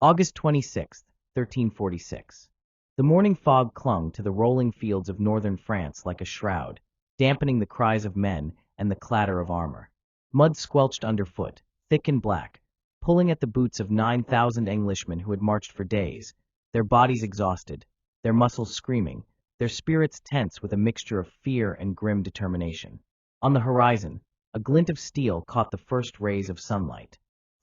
August 26, 1346. The morning fog clung to the rolling fields of northern France like a shroud, dampening the cries of men and the clatter of armor. Mud squelched underfoot, thick and black, pulling at the boots of 9,000 Englishmen who had marched for days, their bodies exhausted, their muscles screaming, their spirits tense with a mixture of fear and grim determination. On the horizon, a glint of steel caught the first rays of sunlight.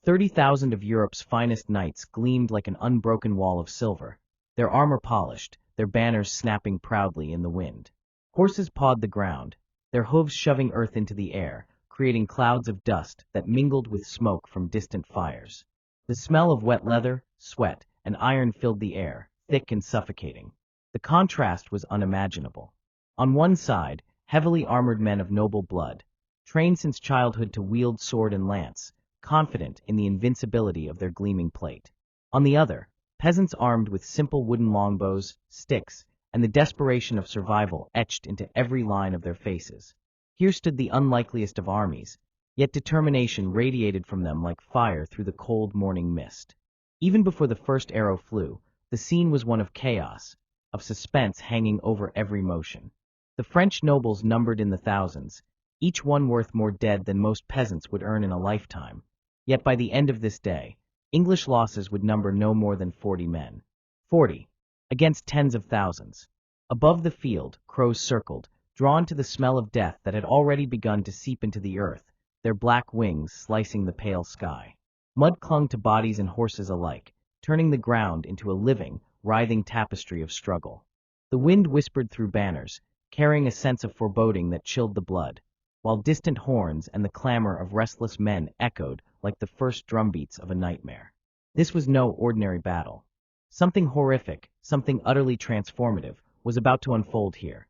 30,000 of Europe's finest knights gleamed like an unbroken wall of silver, their armor polished, their banners snapping proudly in the wind. Horses pawed the ground, their hooves shoving earth into the air, creating clouds of dust that mingled with smoke from distant fires. The smell of wet leather, sweat, and iron filled the air, thick and suffocating. The contrast was unimaginable. On one side, heavily armored men of noble blood, trained since childhood to wield sword and lance, confident in the invincibility of their gleaming plate. On the other, peasants armed with simple wooden longbows, sticks, and the desperation of survival etched into every line of their faces. Here stood the unlikeliest of armies, yet determination radiated from them like fire through the cold morning mist. Even before the first arrow flew, the scene was one of chaos, of suspense hanging over every motion. The French nobles numbered in the thousands, each one worth more dead than most peasants would earn in a lifetime. Yet by the end of this day, English losses would number no more than 40 men. 40, against tens of thousands. Above the field, crows circled, drawn to the smell of death that had already begun to seep into the earth, their black wings slicing the pale sky. Mud clung to bodies and horses alike, turning the ground into a living, writhing tapestry of struggle. The wind whispered through banners, carrying a sense of foreboding that chilled the blood, while distant horns and the clamor of restless men echoed like the first drumbeats of a nightmare. This was no ordinary battle. Something horrific, something utterly transformative, was about to unfold here.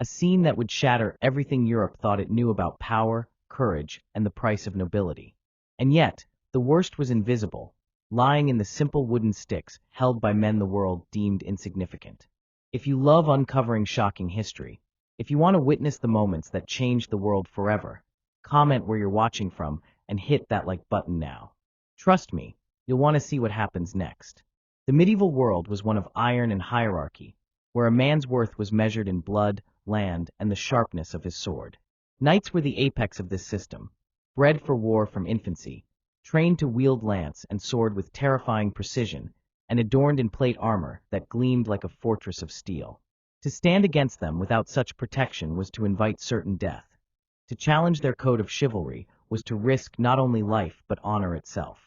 A scene that would shatter everything Europe thought it knew about power, courage, and the price of nobility. And yet, the worst was invisible, lying in the simple wooden sticks held by men the world deemed insignificant. If you love uncovering shocking history, if you want to witness the moments that changed the world forever, comment where you're watching from and hit that like button now. Trust me, you'll want to see what happens next. The medieval world was one of iron and hierarchy, where a man's worth was measured in blood, land, and the sharpness of his sword. Knights were the apex of this system, bred for war from infancy, trained to wield lance and sword with terrifying precision, and adorned in plate armor that gleamed like a fortress of steel. To stand against them without such protection was to invite certain death. To challenge their code of chivalry was to risk not only life but honor itself.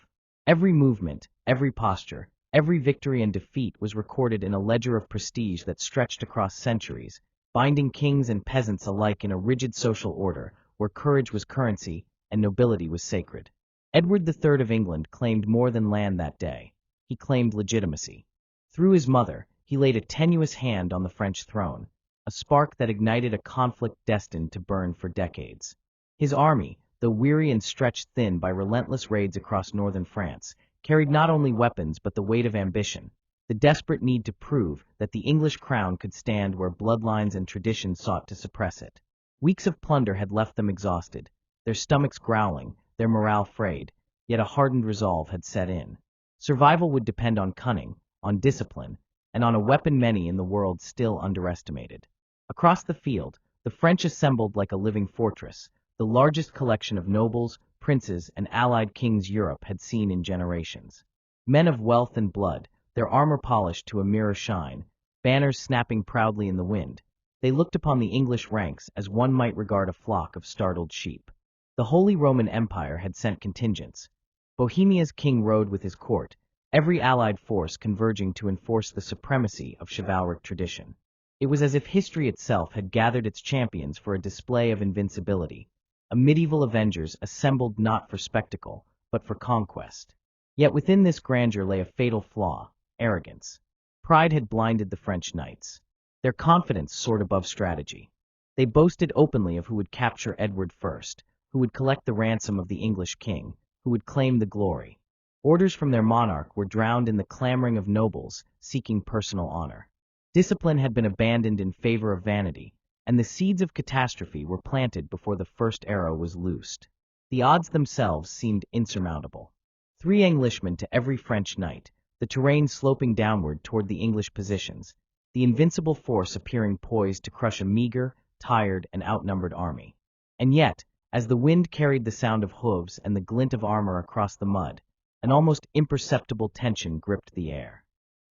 Every movement, every posture, every victory and defeat was recorded in a ledger of prestige that stretched across centuries, binding kings and peasants alike in a rigid social order where courage was currency and nobility was sacred. Edward III of England claimed more than land that day. He claimed legitimacy. Through his mother, he laid a tenuous hand on the French throne, a spark that ignited a conflict destined to burn for decades. His army, though weary and stretched thin by relentless raids across northern France, carried not only weapons but the weight of ambition, the desperate need to prove that the English crown could stand where bloodlines and tradition sought to suppress it. Weeks of plunder had left them exhausted, their stomachs growling, their morale frayed, yet a hardened resolve had set in. Survival would depend on cunning, on discipline, and on a weapon many in the world still underestimated. Across the field, the French assembled like a living fortress, the largest collection of nobles, princes, and allied kings Europe had seen in generations. Men of wealth and blood, their armor polished to a mirror shine, banners snapping proudly in the wind, they looked upon the English ranks as one might regard a flock of startled sheep. The Holy Roman Empire had sent contingents. Bohemia's king rode with his court, every allied force converging to enforce the supremacy of chivalric tradition. It was as if history itself had gathered its champions for a display of invincibility, a medieval Avengers assembled not for spectacle, but for conquest. Yet within this grandeur lay a fatal flaw: arrogance. Pride had blinded the French knights. Their confidence soared above strategy. They boasted openly of who would capture Edward first, who would collect the ransom of the English king, who would claim the glory. Orders from their monarch were drowned in the clamoring of nobles seeking personal honor. Discipline had been abandoned in favor of vanity, and the seeds of catastrophe were planted before the first arrow was loosed. The odds themselves seemed insurmountable. 3 Englishmen to every French knight, the terrain sloping downward toward the English positions, the invincible force appearing poised to crush a meager, tired, and outnumbered army. And yet, as the wind carried the sound of hooves and the glint of armor across the mud, an almost imperceptible tension gripped the air.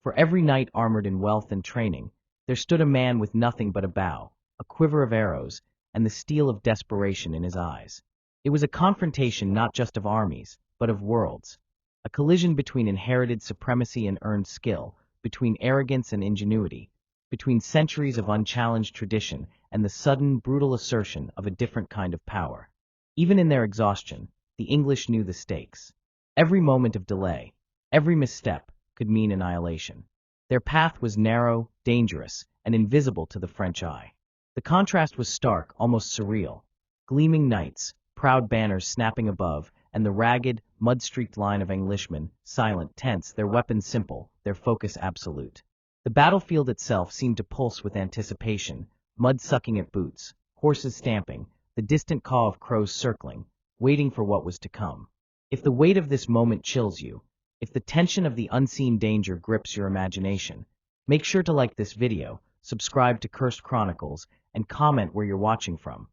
For every knight armored in wealth and training, there stood a man with nothing but a bow, a quiver of arrows, and the steel of desperation in his eyes. It was a confrontation not just of armies, but of worlds. A collision between inherited supremacy and earned skill, between arrogance and ingenuity, between centuries of unchallenged tradition and the sudden, brutal assertion of a different kind of power. Even in their exhaustion, the English knew the stakes. Every moment of delay, every misstep, could mean annihilation. Their path was narrow, dangerous, and invisible to the French eye. The contrast was stark, almost surreal. Gleaming knights, proud banners snapping above, and the ragged, mud-streaked line of Englishmen, silent, tense, their weapons simple, their focus absolute. The battlefield itself seemed to pulse with anticipation, mud sucking at boots, horses stamping, the distant caw of crows circling, waiting for what was to come. If the weight of this moment chills you, if the tension of the unseen danger grips your imagination, make sure to like this video, subscribe to Cursed Chronicles, and comment where you're watching from.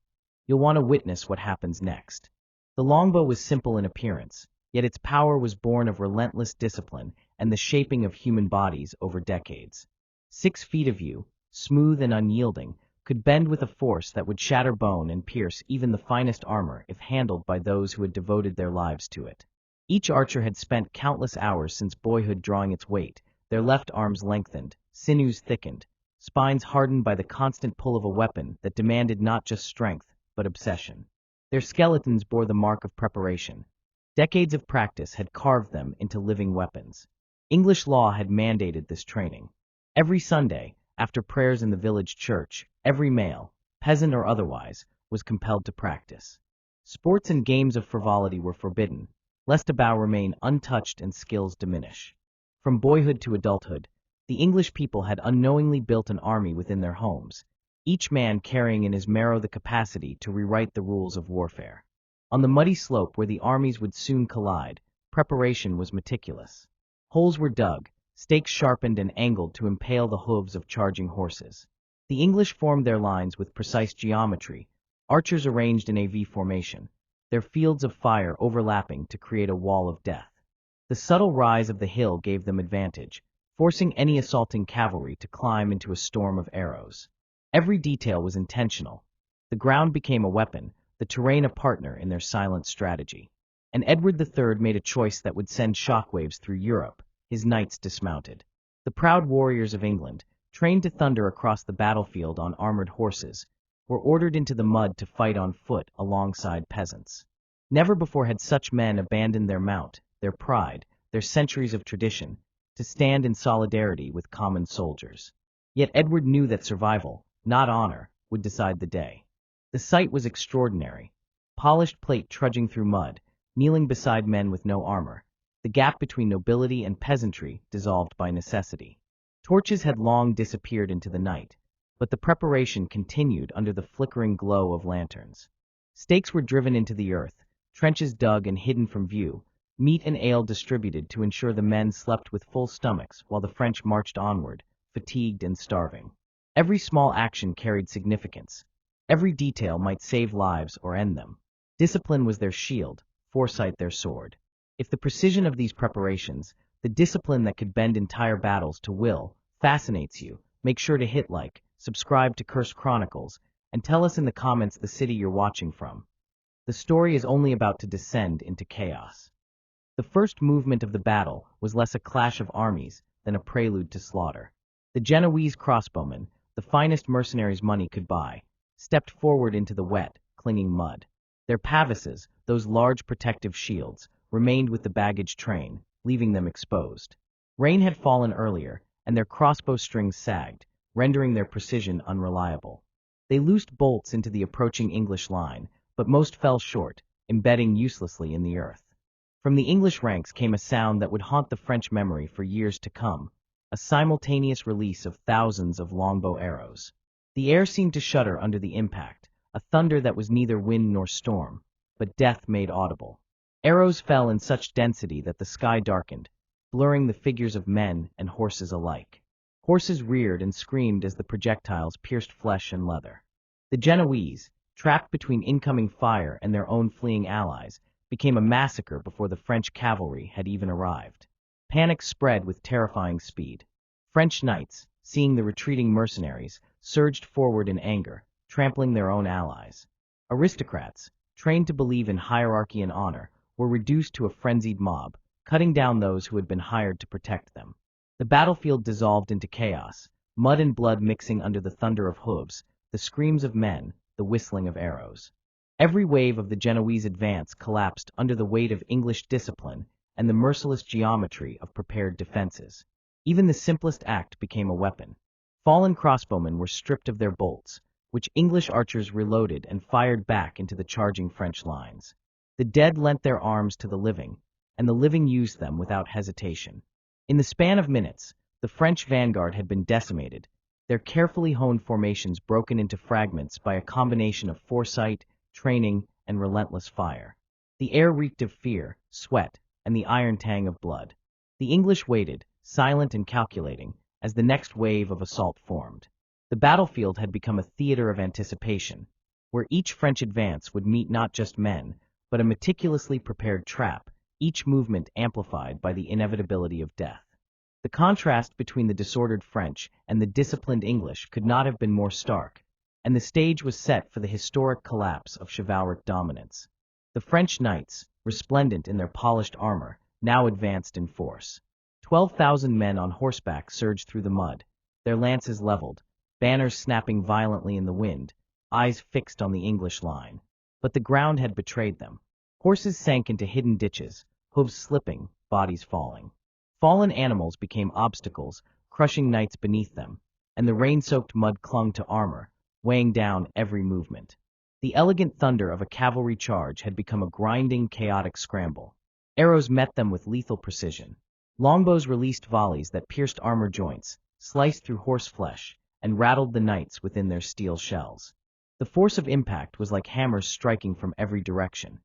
You'll want to witness what happens next. The longbow was simple in appearance, yet its power was born of relentless discipline and the shaping of human bodies over decades. 6 feet of you, smooth and unyielding, could bend with a force that would shatter bone and pierce even the finest armor if handled by those who had devoted their lives to it. Each archer had spent countless hours since boyhood drawing its weight, their left arms lengthened, sinews thickened, spines hardened by the constant pull of a weapon that demanded not just strength, but obsession. Their skeletons bore the mark of preparation. Decades of practice had carved them into living weapons. English law had mandated this training. Every Sunday, after prayers in the village church, every male, peasant or otherwise, was compelled to practice. Sports and games of frivolity were forbidden, lest a bow remain untouched and skills diminish. From boyhood to adulthood, the English people had unknowingly built an army within their homes, each man carrying in his marrow the capacity to rewrite the rules of warfare. On the muddy slope where the armies would soon collide, preparation was meticulous. Holes were dug, stakes sharpened and angled to impale the hooves of charging horses. The English formed their lines with precise geometry, archers arranged in a V formation, their fields of fire overlapping to create a wall of death. The subtle rise of the hill gave them advantage, forcing any assaulting cavalry to climb into a storm of arrows. Every detail was intentional. The ground became a weapon, the terrain a partner in their silent strategy. And Edward III made a choice that would send shockwaves through Europe, his knights dismounted. The proud warriors of England, trained to thunder across the battlefield on armored horses, were ordered into the mud to fight on foot alongside peasants. Never before had such men abandoned their mount, their pride, their centuries of tradition, to stand in solidarity with common soldiers. Yet Edward knew that survival, not honor, would decide the day. The sight was extraordinary. Polished plate trudging through mud, kneeling beside men with no armor, the gap between nobility and peasantry dissolved by necessity. Torches had long disappeared into the night, but the preparation continued under the flickering glow of lanterns. Stakes were driven into the earth, trenches dug and hidden from view, meat and ale distributed to ensure the men slept with full stomachs while the French marched onward, fatigued and starving. Every small action carried significance. Every detail might save lives or end them. Discipline was their shield, foresight their sword. If the precision of these preparations, the discipline that could bend entire battles to will, fascinates you, make sure to hit like, subscribe to Cursed Chronicles, and tell us in the comments the city you're watching from. The story is only about to descend into chaos. The first movement of the battle was less a clash of armies than a prelude to slaughter. The Genoese crossbowmen, the finest mercenaries money could buy, stepped forward into the wet, clinging mud. Their pavises, those large protective shields, remained with the baggage train, leaving them exposed. Rain had fallen earlier, and their crossbow strings sagged, rendering their precision unreliable. They loosed bolts into the approaching English line, but most fell short, embedding uselessly in the earth. From the English ranks came a sound that would haunt the French memory for years to come, a simultaneous release of thousands of longbow arrows. The air seemed to shudder under the impact, a thunder that was neither wind nor storm, but death made audible. Arrows fell in such density that the sky darkened, blurring the figures of men and horses alike. Horses reared and screamed as the projectiles pierced flesh and leather. The Genoese, trapped between incoming fire and their own fleeing allies, became a massacre before the French cavalry had even arrived. Panic spread with terrifying speed. French knights, seeing the retreating mercenaries, surged forward in anger, trampling their own allies. Aristocrats, trained to believe in hierarchy and honor, were reduced to a frenzied mob, cutting down those who had been hired to protect them. The battlefield dissolved into chaos, mud and blood mixing under the thunder of hooves, the screams of men, the whistling of arrows. Every wave of the Genoese advance collapsed under the weight of English discipline and the merciless geometry of prepared defenses. Even the simplest act became a weapon. Fallen crossbowmen were stripped of their bolts, which English archers reloaded and fired back into the charging French lines. The dead lent their arms to the living, and the living used them without hesitation. In the span of minutes, the French vanguard had been decimated, their carefully honed formations broken into fragments by a combination of foresight, training, and relentless fire. The air reeked of fear, sweat, and the iron tang of blood. The English waited, silent and calculating, as the next wave of assault formed. The battlefield had become a theater of anticipation, where each French advance would meet not just men, but a meticulously prepared trap, each movement amplified by the inevitability of death. The contrast between the disordered French and the disciplined English could not have been more stark, and the stage was set for the historic collapse of chivalric dominance. The French knights, resplendent in their polished armor, now advanced in force. 12,000 men on horseback surged through the mud, their lances leveled, banners snapping violently in the wind, eyes fixed on the English line. But the ground had betrayed them. Horses sank into hidden ditches, hooves slipping, bodies falling. Fallen animals became obstacles, crushing knights beneath them, and the rain-soaked mud clung to armor, weighing down every movement. The elegant thunder of a cavalry charge had become a grinding, chaotic scramble. Arrows met them with lethal precision. Longbows released volleys that pierced armor joints, sliced through horse flesh, and rattled the knights within their steel shells. The force of impact was like hammers striking from every direction.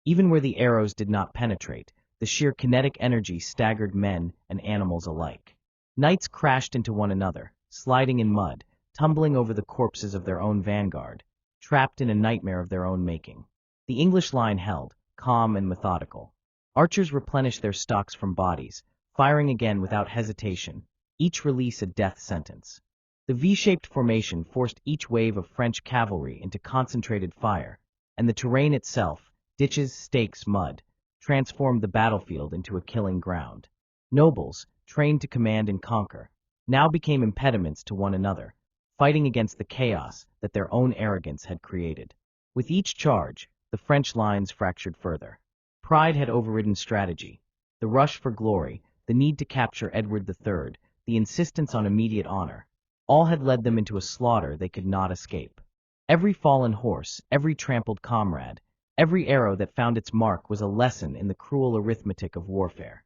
Even where the arrows did not penetrate, the sheer kinetic energy staggered men and animals alike. Knights crashed into one another, sliding in mud, tumbling over the corpses of their own vanguard, trapped in a nightmare of their own making. The English line held, calm and methodical. Archers replenished their stocks from bodies, firing again without hesitation, each release a death sentence. The V-shaped formation forced each wave of French cavalry into concentrated fire, and the terrain itself, ditches, stakes, mud, transformed the battlefield into a killing ground. Nobles, trained to command and conquer, now became impediments to one another, fighting against the chaos that their own arrogance had created. With each charge, the French lines fractured further. Pride had overridden strategy. The rush for glory, the need to capture Edward III, the insistence on immediate honor, all had led them into a slaughter they could not escape. Every fallen horse, every trampled comrade, every arrow that found its mark was a lesson in the cruel arithmetic of warfare.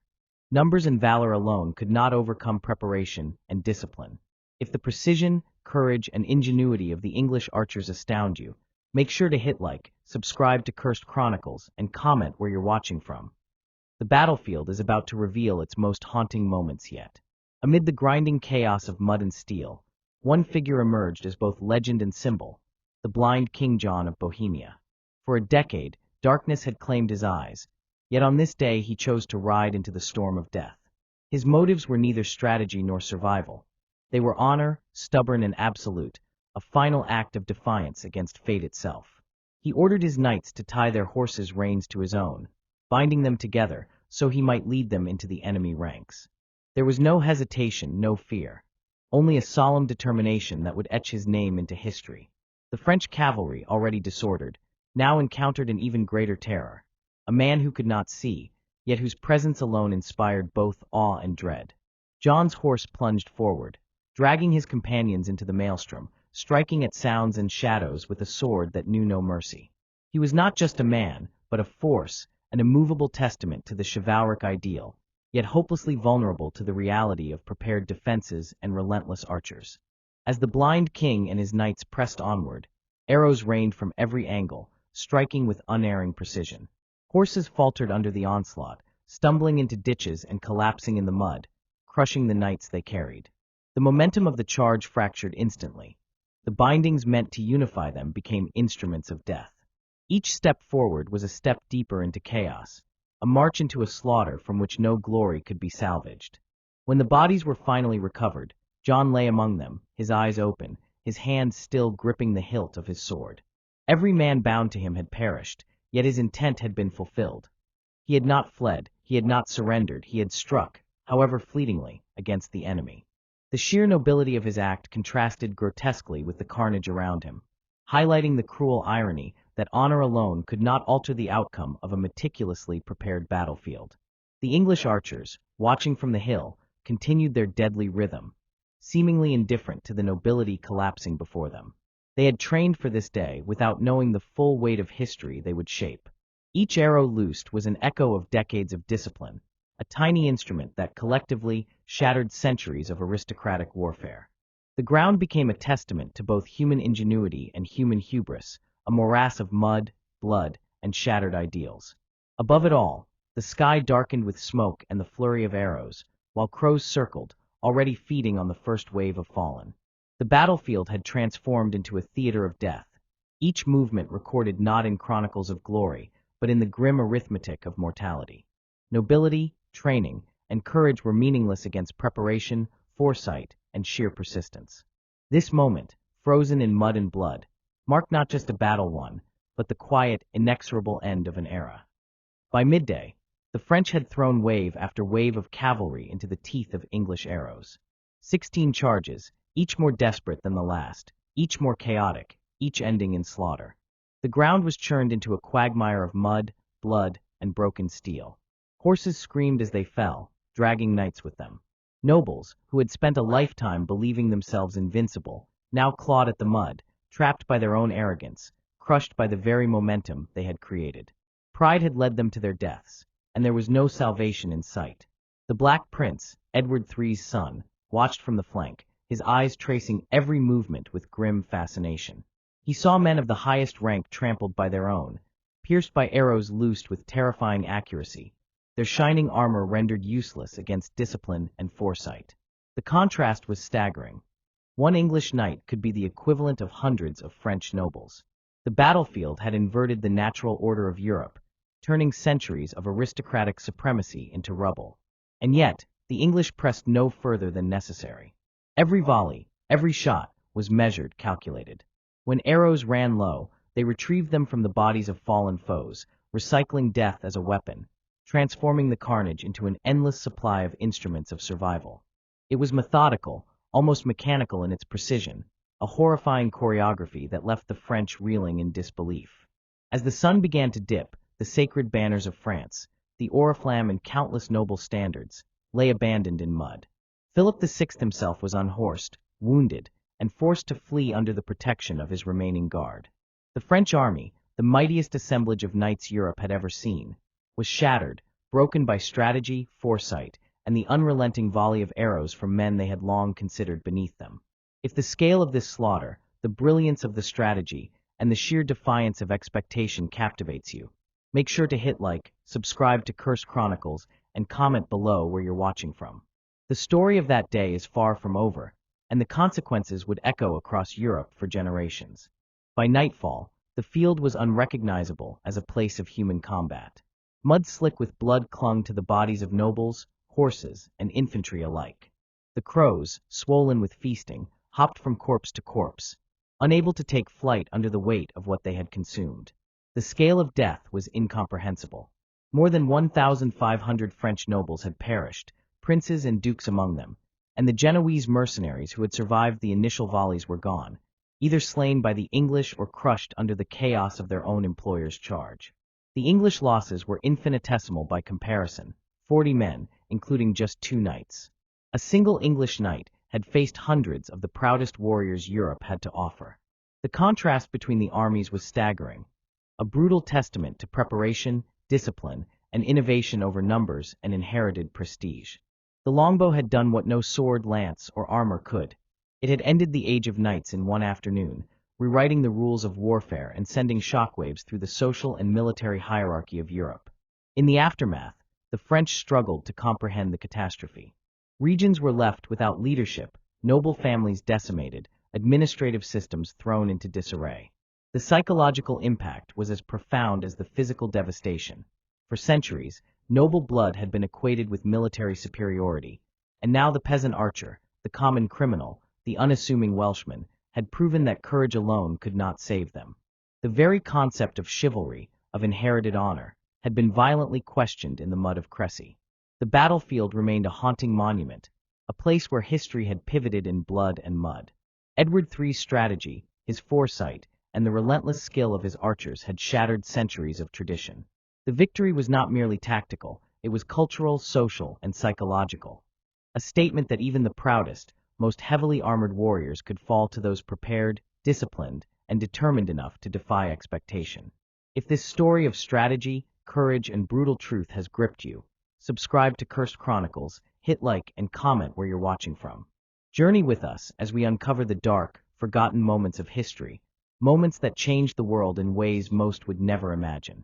Numbers and valor alone could not overcome preparation and discipline. If the precision, courage, and ingenuity of the English archers astound you, make sure to hit like, subscribe to Cursed Chronicles, and comment where you're watching from. The battlefield is about to reveal its most haunting moments yet. Amid the grinding chaos of mud and steel, one figure emerged as both legend and symbol, the blind King John of Bohemia. For a decade, darkness had claimed his eyes, yet on this day he chose to ride into the storm of death. His motives were neither strategy nor survival. They were honor, stubborn and absolute, a final act of defiance against fate itself. He ordered his knights to tie their horses' reins to his own, binding them together so he might lead them into the enemy ranks. There was no hesitation, no fear, only a solemn determination that would etch his name into history. The French cavalry, already disordered, now encountered an even greater terror, a man who could not see, yet whose presence alone inspired both awe and dread. John's horse plunged forward, dragging his companions into the maelstrom, striking at sounds and shadows with a sword that knew no mercy. He was not just a man, but a force, an immovable testament to the chivalric ideal, yet hopelessly vulnerable to the reality of prepared defenses and relentless archers. As the blind king and his knights pressed onward, arrows rained from every angle, striking with unerring precision. Horses faltered under the onslaught, stumbling into ditches and collapsing in the mud, crushing the knights they carried. The momentum of the charge fractured instantly. The bindings meant to unify them became instruments of death. Each step forward was a step deeper into chaos, a march into a slaughter from which no glory could be salvaged. When the bodies were finally recovered, John lay among them, his eyes open, his hands still gripping the hilt of his sword. Every man bound to him had perished, yet his intent had been fulfilled. He had not fled, he had not surrendered, he had struck, however fleetingly, against the enemy. The sheer nobility of his act contrasted grotesquely with the carnage around him, highlighting the cruel irony that honor alone could not alter the outcome of a meticulously prepared battlefield. The English archers, watching from the hill, continued their deadly rhythm, seemingly indifferent to the nobility collapsing before them. They had trained for this day without knowing the full weight of history they would shape. Each arrow loosed was an echo of decades of discipline, a tiny instrument that collectively shattered centuries of aristocratic warfare. The ground became a testament to both human ingenuity and human hubris, a morass of mud, blood, and shattered ideals. Above it all, the sky darkened with smoke and the flurry of arrows, while crows circled, already feeding on the first wave of fallen. The battlefield had transformed into a theater of death, each movement recorded not in chronicles of glory, but in the grim arithmetic of mortality. Nobility, training, and courage were meaningless against preparation, foresight, and sheer persistence. This moment, frozen in mud and blood, marked not just a battle won, but the quiet, inexorable end of an era. By midday, the French had thrown wave after wave of cavalry into the teeth of English arrows. 16 charges, each more desperate than the last, each more chaotic, each ending in slaughter. The ground was churned into a quagmire of mud, blood, and broken steel. Horses screamed as they fell, dragging knights with them. Nobles, who had spent a lifetime believing themselves invincible, now clawed at the mud, trapped by their own arrogance, crushed by the very momentum they had created. Pride had led them to their deaths, and there was no salvation in sight. The Black Prince, Edward III's son, watched from the flank, his eyes tracing every movement with grim fascination. He saw men of the highest rank trampled by their own, pierced by arrows loosed with terrifying accuracy, their shining armor rendered useless against discipline and foresight. The contrast was staggering. One English knight could be the equivalent of hundreds of French nobles. The battlefield had inverted the natural order of Europe, turning centuries of aristocratic supremacy into rubble. And yet, the English pressed no further than necessary. Every volley, every shot, was measured, calculated. When arrows ran low, they retrieved them from the bodies of fallen foes, recycling death as a weapon, transforming the carnage into an endless supply of instruments of survival. It was methodical, almost mechanical in its precision, a horrifying choreography that left the French reeling in disbelief. As the sun began to dip, the sacred banners of France, the oriflamme and countless noble standards, lay abandoned in mud. Philip VI himself was unhorsed, wounded, and forced to flee under the protection of his remaining guard. The French army, the mightiest assemblage of knights Europe had ever seen, was shattered, broken by strategy, foresight, and the unrelenting volley of arrows from men they had long considered beneath them. If the scale of this slaughter, the brilliance of the strategy, and the sheer defiance of expectation captivates you, make sure to hit like, subscribe to Chronicles, and comment below where you're watching from. The story of that day is far from over, and the consequences would echo across Europe for generations. By nightfall, the field was unrecognizable as a place of human combat. Mud slick with blood clung to the bodies of nobles, horses, and infantry alike. The crows, swollen with feasting, hopped from corpse to corpse, unable to take flight under the weight of what they had consumed. The scale of death was incomprehensible. More than 1,500 French nobles had perished, princes and dukes among them, and the Genoese mercenaries who had survived the initial volleys were gone, either slain by the English or crushed under the chaos of their own employer's charge. The English losses were infinitesimal by comparison, 40 men, including just 2 knights. A single English knight had faced hundreds of the proudest warriors Europe had to offer. The contrast between the armies was staggering, a brutal testament to preparation, discipline, and innovation over numbers and inherited prestige. The longbow had done what no sword, lance, or armor could. It had ended the age of knights in one afternoon, rewriting the rules of warfare and sending shockwaves through the social and military hierarchy of Europe. In the aftermath, the French struggled to comprehend the catastrophe. Regions were left without leadership, noble families decimated, administrative systems thrown into disarray. The psychological impact was as profound as the physical devastation. For centuries, noble blood had been equated with military superiority, and now the peasant archer, the common criminal, the unassuming Welshman, had proven that courage alone could not save them. The very concept of chivalry, of inherited honor, had been violently questioned in the mud of Cressy. The battlefield remained a haunting monument, a place where history had pivoted in blood and mud. Edward III's strategy, his foresight, and the relentless skill of his archers had shattered centuries of tradition. The victory was not merely tactical, it was cultural, social, and psychological. A statement that even the proudest, most heavily armored warriors could fall to those prepared, disciplined, and determined enough to defy expectation. If this story of strategy, courage, and brutal truth has gripped you, subscribe to Cursed Chronicles, hit like, and comment where you're watching from. Journey with us as we uncover the dark, forgotten moments of history, moments that changed the world in ways most would never imagine.